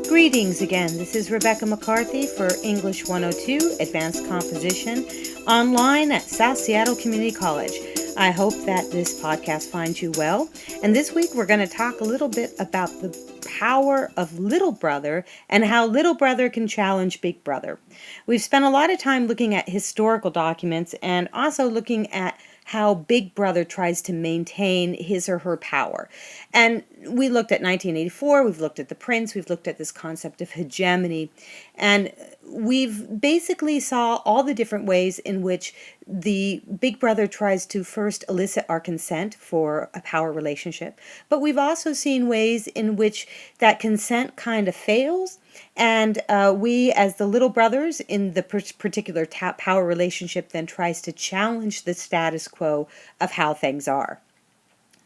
Greetings again. This is Rebecca McCarthy for English 102 Advanced Composition online at South Seattle Community College. I hope that this podcast finds you well. And this week we're going to talk a little bit about the power of little brother and how little brother can challenge big brother. We've spent a lot of time looking at historical documents and also looking at how Big Brother tries to maintain his or her power. And we looked at 1984, we've looked at the Prince, we've looked at this concept of hegemony, and we've basically saw all the different ways in which the Big Brother tries to first elicit our consent for a power relationship. But we've also seen ways in which that consent kind of fails, and we, as the little brothers in the particular power relationship, then tries to challenge the status quo of how things are.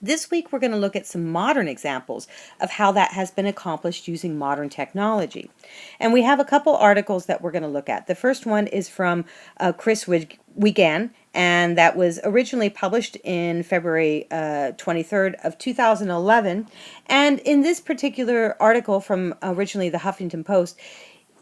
This week, we're going to look at some modern examples of how that has been accomplished using modern technology. And we have a couple articles that we're going to look at. The first one is from Chris Wiegand, and that was originally published in February 23rd of 2011. And in this particular article from originally the Huffington Post,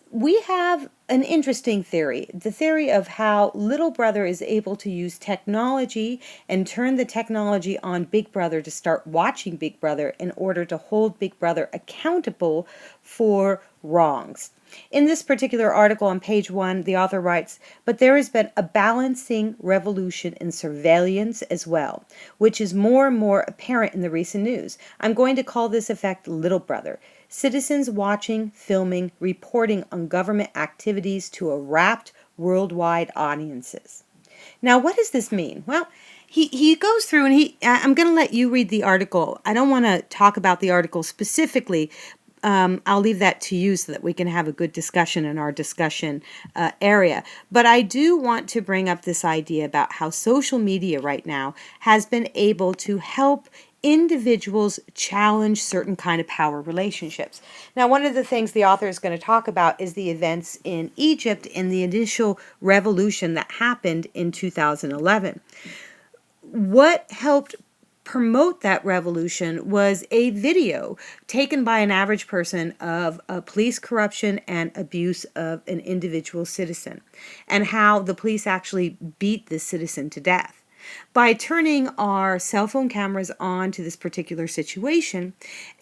we have an interesting theory, the theory of how little brother is able to use technology and turn the technology on Big Brother to start watching Big Brother in order to hold Big Brother accountable for wrongs. In this particular article on page 1, the author writes, "But there has been a balancing revolution in surveillance as well, which is more and more apparent in the recent news. I'm going to call this effect Little Brother. Citizens watching, filming, reporting on government activities to a rapt worldwide audiences." Now, what does this mean? Well, he goes through and I'm going to let you read the article. I don't want to talk about the article specifically. I'll leave that to you so that we can have a good discussion in our discussion area. But I do want to bring up this idea about how social media right now has been able to help individuals challenge certain kind of power relationships. Now, one of the things the author is going to talk about is the events in Egypt in the initial revolution that happened in 2011. What helped promote that revolution was a video taken by an average person of police corruption and abuse of an individual citizen, and how the police actually beat this citizen to death. By turning our cell phone cameras on to this particular situation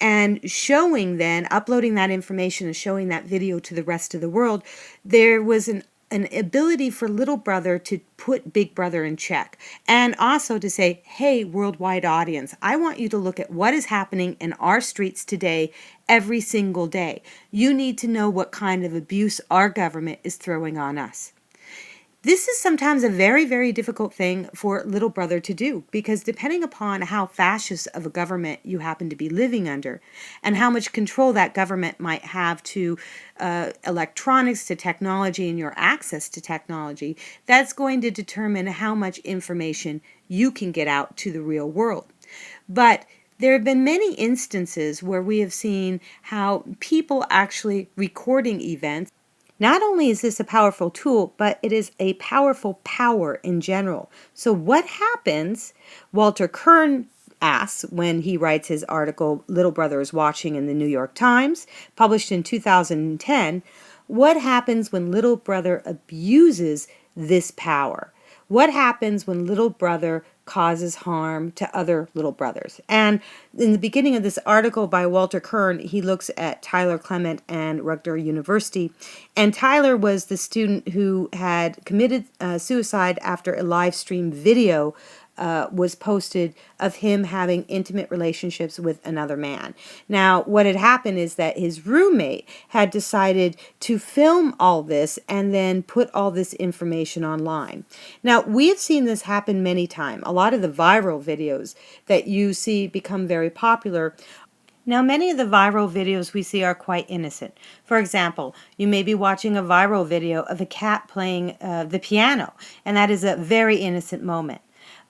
and uploading that information and showing that video to the rest of the world, there was an ability for little brother to put Big Brother in check, and also to say, hey, worldwide audience, I want you to look at what is happening in our streets today every single day. You need to know what kind of abuse our government is throwing on us. This is sometimes a very, very difficult thing for little brother to do, because depending upon how fascist of a government you happen to be living under and how much control that government might have to electronics, to technology, and your access to technology, that's going to determine how much information you can get out to the real world. But there have been many instances where we have seen how people actually recording events. Not only is this a powerful tool, but it is a powerful power in general. So what happens, Walter Kern asks when he writes his article, Little Brother is Watching, in the New York Times, published in 2010, what happens when little brother abuses this power? What happens when little brother causes harm to other little brothers? And in the beginning of this article by Walter Kern, he looks at Tyler Clement and Rutgers University. And Tyler was the student who had committed suicide after a live stream video was posted of him having intimate relationships with another man. Now, what had happened is that his roommate had decided to film all this and then put all this information online. Now, we have seen this happen many times. A lot of the viral videos that you see become very popular. Now, many of the viral videos we see are quite innocent. For example, you may be watching a viral video of a cat playing the piano, and that is a very innocent moment.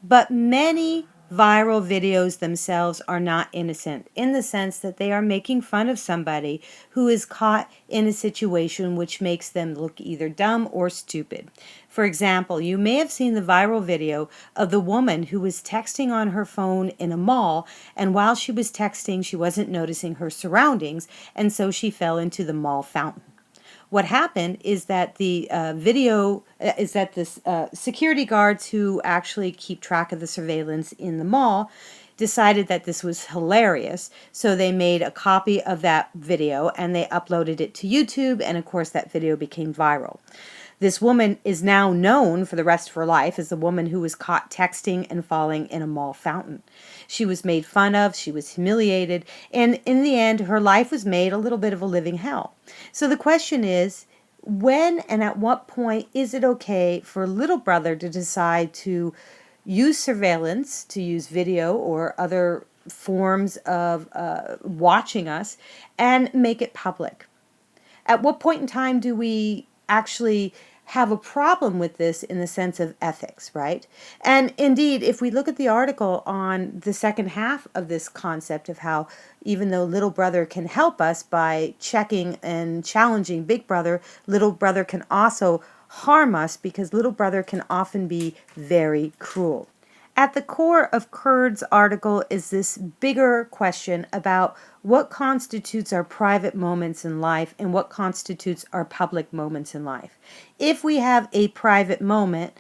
But many Viral videos themselves are not innocent in the sense that they are making fun of somebody who is caught in a situation which makes them look either dumb or stupid. For example, you may have seen the viral video of the woman who was texting on her phone in a mall, and while she was texting, she wasn't noticing her surroundings, and so she fell into the mall fountain. What happened is that the video is that this security guards who actually keep track of the surveillance in the mall decided that this was hilarious, so they made a copy of that video and they uploaded it to YouTube, and of course that video became viral. This woman is now known for the rest of her life as the woman who was caught texting and falling in a mall fountain. She was made fun of, she was humiliated, and in the end, her life was made a little bit of a living hell. So the question is, when and at what point is it okay for little brother to decide to use surveillance, to use video or other forms of watching us, and make it public? At what point in time do we actually have a problem with this in the sense of ethics, right? And indeed, if we look at the article on the second half of this concept of how even though little brother can help us by checking and challenging big brother, little brother can also harm us because little brother can often be very cruel. At the core of Kurd's article is this bigger question about what constitutes our private moments in life and what constitutes our public moments in life. If we have a private moment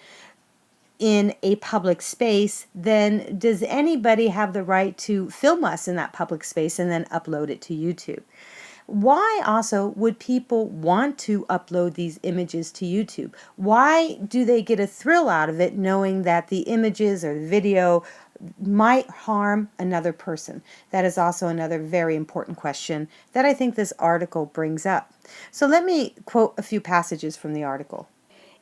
in a public space, then does anybody have the right to film us in that public space and then upload it to YouTube? Why also would people want to upload these images to YouTube? Why do they get a thrill out of it knowing that the images or the video might harm another person? That is also another very important question that I think this article brings up. So let me quote a few passages from the article.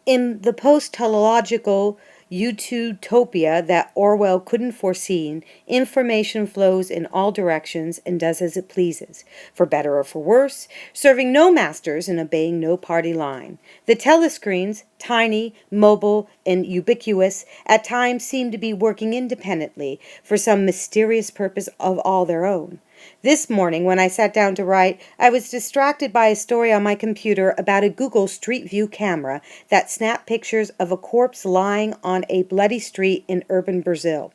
In the post-teleological utopia that Orwell couldn't foresee, information flows in all directions and does as it pleases, for better or for worse, serving no masters and obeying no party line. The telescreens, tiny, mobile, and ubiquitous, at times seem to be working independently for some mysterious purpose of all their own. This morning, when I sat down to write, I was distracted by a story on my computer about a Google Street View camera that snapped pictures of a corpse lying on a bloody street in urban Brazil.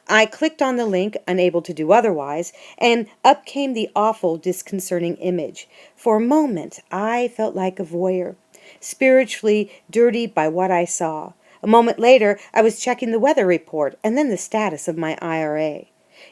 I clicked on the link, unable to do otherwise, and up came the awful, disconcerting image. For a moment, I felt like a voyeur, spiritually dirtied by what I saw. A moment later, I was checking the weather report and then the status of my IRA.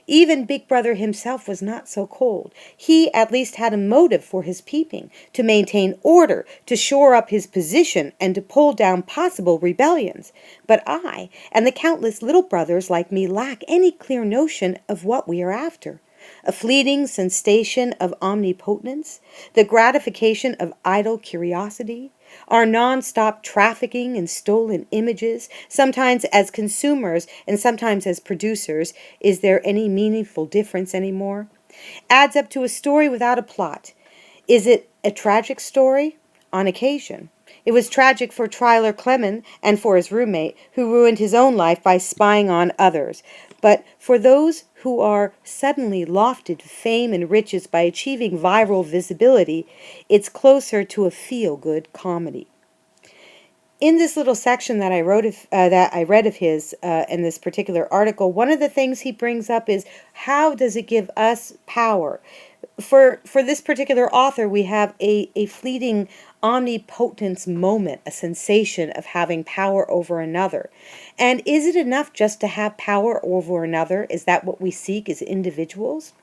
Even Big Brother himself was not so cold. He at least had a motive for his peeping, to maintain order, to shore up his position, and to pull down possible rebellions. But I, and the countless little brothers like me, lack any clear notion of what we are after. A fleeting sensation of omnipotence, the gratification of idle curiosity, our non-stop trafficking in stolen images, sometimes as consumers and sometimes as producers. Is there any meaningful difference anymore? Adds up to a story without a plot. Is it a tragic story? On occasion. It was tragic for Tyler Clement and for his roommate, who ruined his own life by spying on others. But for those who are suddenly lofted to fame and riches by achieving viral visibility, it's closer to a feel-good comedy. In this little section that I read of his in this particular article, one of the things he brings up is, how does it give us power? For this particular author, we have a fleeting omnipotence moment, a sensation of having power over another. And is it enough just to have power over another? Is that what we seek as individuals?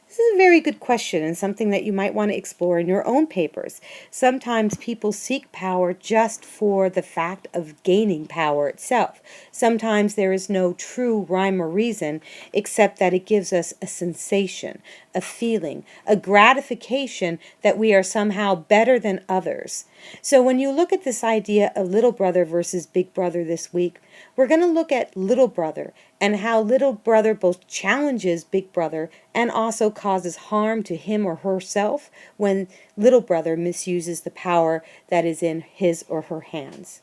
This is a very good question and something that you might want to explore in your own papers. Sometimes people seek power just for the fact of gaining power itself. Sometimes there is no true rhyme or reason except that it gives us a sensation, a feeling, a gratification that we are somehow better than others. So when you look at this idea of little brother versus big brother this week, we're going to look at little brother and how little brother both challenges big brother and also causes harm to him or herself when little brother misuses the power that is in his or her hands.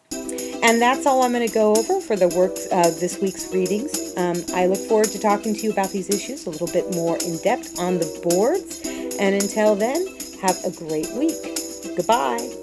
And that's all I'm going to go over for the works of this week's readings. I look forward to talking to you about these issues a little bit more in depth on the boards. And until then, have a great week. Goodbye.